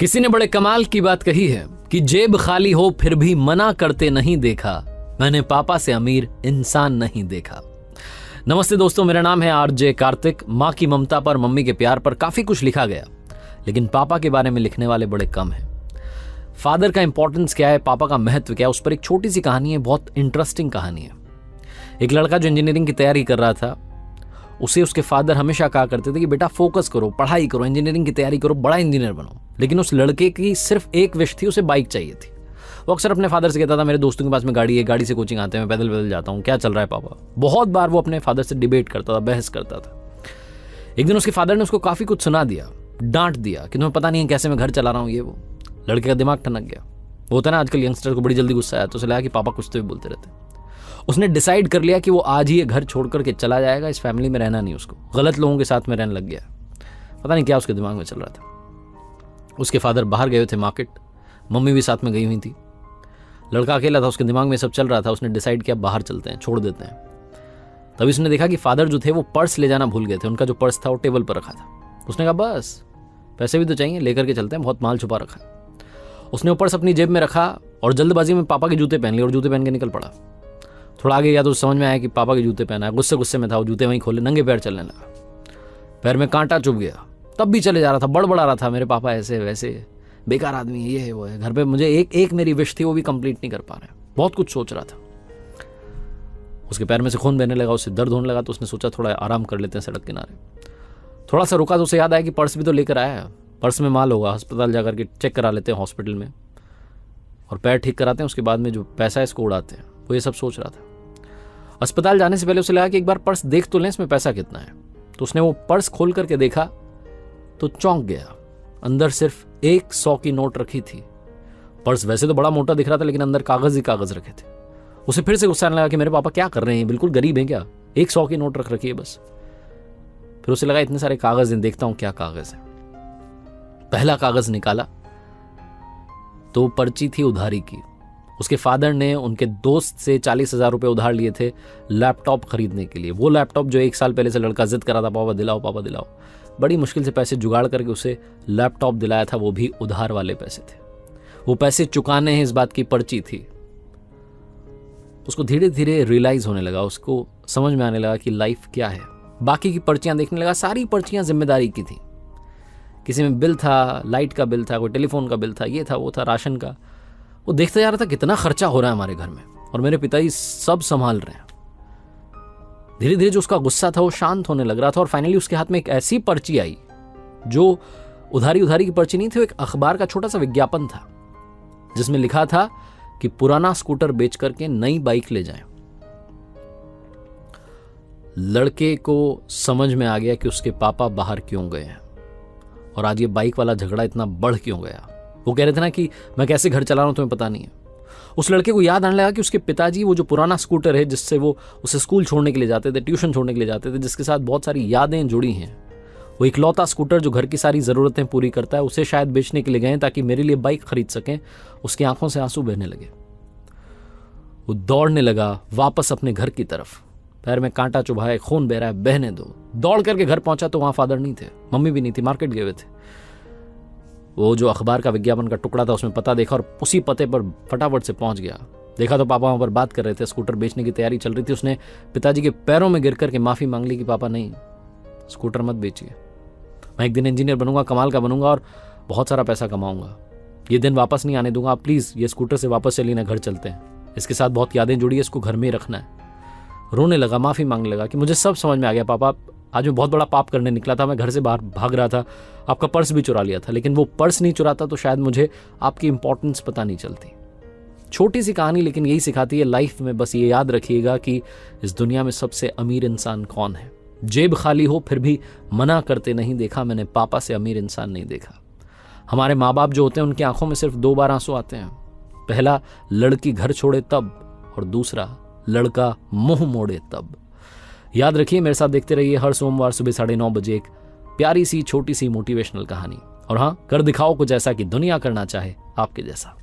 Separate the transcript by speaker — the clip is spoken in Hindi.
Speaker 1: किसी ने बड़े कमाल की बात कही है कि जेब खाली हो फिर भी मना करते नहीं देखा, मैंने पापा से अमीर इंसान नहीं देखा। नमस्ते दोस्तों, मेरा नाम है आरजे कार्तिक। माँ की ममता पर, मम्मी के प्यार पर काफी कुछ लिखा गया, लेकिन पापा के बारे में लिखने वाले बड़े कम हैं। फादर का इंपॉर्टेंस क्या है, पापा का महत्व क्या है, उस पर एक छोटी सी कहानी है, बहुत इंटरेस्टिंग कहानी है। एक लड़का जो इंजीनियरिंग की तैयारी कर रहा था, उसे उसके फादर हमेशा कहा करते थे कि बेटा फोकस करो, पढ़ाई करो, इंजीनियरिंग की तैयारी करो, बड़ा इंजीनियर बनो। लेकिन उस लड़के की सिर्फ एक विश थी, उसे बाइक चाहिए थी। वो अक्सर अपने फादर से कहता था, मेरे दोस्तों के पास में गाड़ी है, गाड़ी से कोचिंग आते हैं, मैं पैदल पैदल जाता हूँ, क्या चल रहा है पापा। बहुत बार वो अपने फादर से डिबेट करता था, बहस करता था। एक दिन उसके फादर ने उसको काफी कुछ सुना दिया, डांट दिया कि तुम्हें पता नहीं है कैसे मैं घर चला रहा हूँ, ये वो। लड़के का दिमाग ठनक गया। वो होता है ना, आजकल यंगस्टर को बड़ी जल्दी गुस्सा आया, तो उसे लगा कि पापा कुछ तो भी बोलते रहते। उसने डिसाइड कर लिया कि वो आज ही ये घर छोड़ करके चला जाएगा, इस फैमिली में रहना नहीं उसको, गलत लोगों के साथ में रहने लग गया। पता नहीं क्या उसके दिमाग में चल रहा था। उसके फादर बाहर गए थे मार्केट, मम्मी भी साथ में गई हुई थी। लड़का अकेला था, उसके दिमाग में सब चल रहा था। उसने डिसाइड किया बाहर चलते हैं, छोड़ देते हैं। तभी उसने देखा कि फादर जो थे वो पर्स ले जाना भूल गए थे। उनका जो पर्स था वो टेबल पर रखा था। उसने कहा बस पैसे भी तो चाहिए, लेकर के चलते हैं, बहुत माल छुपा रखा है। उसने वो पर्स अपनी जेब में रखा और जल्दबाजी में पापा के जूते पहन लिए और जूते पहन के निकल पड़ा। थोड़ा आगे गया तो समझ में आया कि पापा के जूते पहना है। गुस्से में था, वो जूते वहीं खोले, नंगे पैर चलने लगा। पैर में कांटा चुभ गया, तब भी चले जा रहा था, बड़बड़ा रहा था, मेरे पापा ऐसे वैसे, बेकार आदमी है, ये है वो है। घर पे मुझे एक मेरी विश थी, वो भी कंप्लीट नहीं कर पा रहे। बहुत कुछ सोच रहा था। उसके पैर में से खून बहने लगा, उससे दर्द होने लगा, तो उसने सोचा थोड़ा आराम कर लेते हैं सड़क किनारे। थोड़ा सा रुका तो उसे याद आया कि पर्स भी तो लेकर आया है, पर्स में माल होगा, अस्पताल जाकर के चेक करा लेते हैं हॉस्पिटल में, और पैर ठीक कराते हैं, उसके बाद में जो पैसा है इसको उड़ाते हैं। वो ये सब सोच रहा था। अस्पताल जाने से पहले उसे लगा कि एक बार पर्स देख तो लें, इसमें पैसा कितना है। तो उसने वो पर्स खोल करके देखा तो चौंक गया। अंदर सिर्फ 100 की नोट रखी थी। पर्स वैसे तो बड़ा मोटा दिख रहा था, लेकिन अंदर कागज ही कागज रखे थे। उसे फिर से गुस्सा आने लगा कि मेरे पापा क्या कर रहे हैं, बिल्कुल गरीब हैं क्या, 100 की नोट रख रखी है बस। फिर उसे लगा इतने सारे कागज हैं, देखता हूं क्या कागज है। पहला कागज निकाला तो पर्ची थी उधारी की। उसके फादर ने उनके दोस्त से 40,000 रुपये उधार लिए थे लैपटॉप खरीदने के लिए। वो लैपटॉप जो 1 साल पहले से लड़का जिद करा था, पापा दिलाओ पापा दिलाओ। बड़ी मुश्किल से पैसे जुगाड़ करके उसे लैपटॉप दिलाया था, वो भी उधार वाले पैसे थे। वो पैसे चुकाने हैं, इस बात की पर्ची थी। उसको धीरे धीरे रियलाइज होने लगा, उसको समझ में आने लगा कि लाइफ क्या है। बाकी की पर्चियां देखने लगा, सारी पर्चियां जिम्मेदारी की थी। किसी में बिल था, लाइट का बिल था, कोई टेलीफोन का बिल था, ये था वो था, राशन का। वो देखता जा रहा था कितना खर्चा हो रहा है हमारे घर में, और मेरे पिताजी सब संभाल रहे हैं। धीरे धीरे जो उसका गुस्सा था वो शांत होने लग रहा था, और फाइनली उसके हाथ में एक ऐसी पर्ची आई जो उधारी की पर्ची नहीं थी, वो एक अखबार का छोटा सा विज्ञापन था, जिसमें लिखा था कि पुराना स्कूटर बेच करके नई बाइक ले जाएं। लड़के को समझ में आ गया कि उसके पापा बाहर क्यों गए हैं, और आज ये बाइक वाला झगड़ा इतना बढ़ क्यों गया। वो कह रहे थे ना कि मैं कैसे घर चला रहा हूं तुम्हें पता नहीं है। उस लड़के को याद आने लगा कि उसके पिताजी वो जो पुराना स्कूटर है, जिससे वो उसे स्कूल छोड़ने के लिए जाते थे, ट्यूशन छोड़ने के लिए जाते थे, जिसके साथ बहुत सारी यादें जुड़ी हैं, वो इकलौता स्कूटर जो घर की सारी ज़रूरतें पूरी करता है, उसे शायद बेचने के लिए गए ताकि मेरे लिए बाइक खरीद सकें। उसकी आंखों से आंसू बहने लगे। वो दौड़ने लगा वापस अपने घर की तरफ। पैर में कांटा चुभा है, खून बह रहा है, बहने दो। दौड़ करके घर पहुंचा तो वहां फादर नहीं थे, मम्मी भी नहीं थी, मार्केट गए हुए थे। वो जो अखबार का विज्ञापन का टुकड़ा था उसमें पता देखा, और उसी पते पर फटाफट से पहुंच गया। देखा तो पापा वहां पर बात कर रहे थे, स्कूटर बेचने की तैयारी चल रही थी। उसने पिताजी के पैरों में गिर करके माफी मांग ली कि पापा नहीं, स्कूटर मत बेचिए, मैं एक दिन इंजीनियर बनूंगा, कमाल का बनूंगा, और बहुत सारा पैसा कमाऊंगा। ये दिन वापस नहीं आने दूंगा, आप प्लीज ये स्कूटर से वापस चलिए ना, घर चलते हैं, इसके साथ बहुत यादें जुड़ी है, इसको घर में ही रखना है। रोने लगा, माफी मांगने लगा कि मुझे सब समझ में आ गया पापा, आज मैं बहुत बड़ा पाप करने निकला था, मैं घर से बाहर भाग रहा था, आपका पर्स भी चुरा लिया था, लेकिन वो पर्स नहीं चुराता तो शायद मुझे आपकी इंपॉर्टेंस पता नहीं चलती। छोटी सी कहानी, लेकिन यही सिखाती है लाइफ में। बस ये याद रखिएगा कि इस दुनिया में सबसे अमीर इंसान कौन है। जेब खाली हो फिर भी मना करते नहीं देखा, मैंने पापा से अमीर इंसान नहीं देखा। हमारे माँ बाप जो होते हैं उनकी आंखों में सिर्फ 2 बार आंसू आते हैं। पहला लड़की घर छोड़े तब, और दूसरा लड़का मुंह मोड़े तब। याद रखिए, मेरे साथ देखते रहिए हर सोमवार सुबह 9:30 बजे एक प्यारी सी छोटी सी मोटिवेशनल कहानी। और हाँ, कर दिखाओ कुछ ऐसा कि दुनिया करना चाहे आपके जैसा।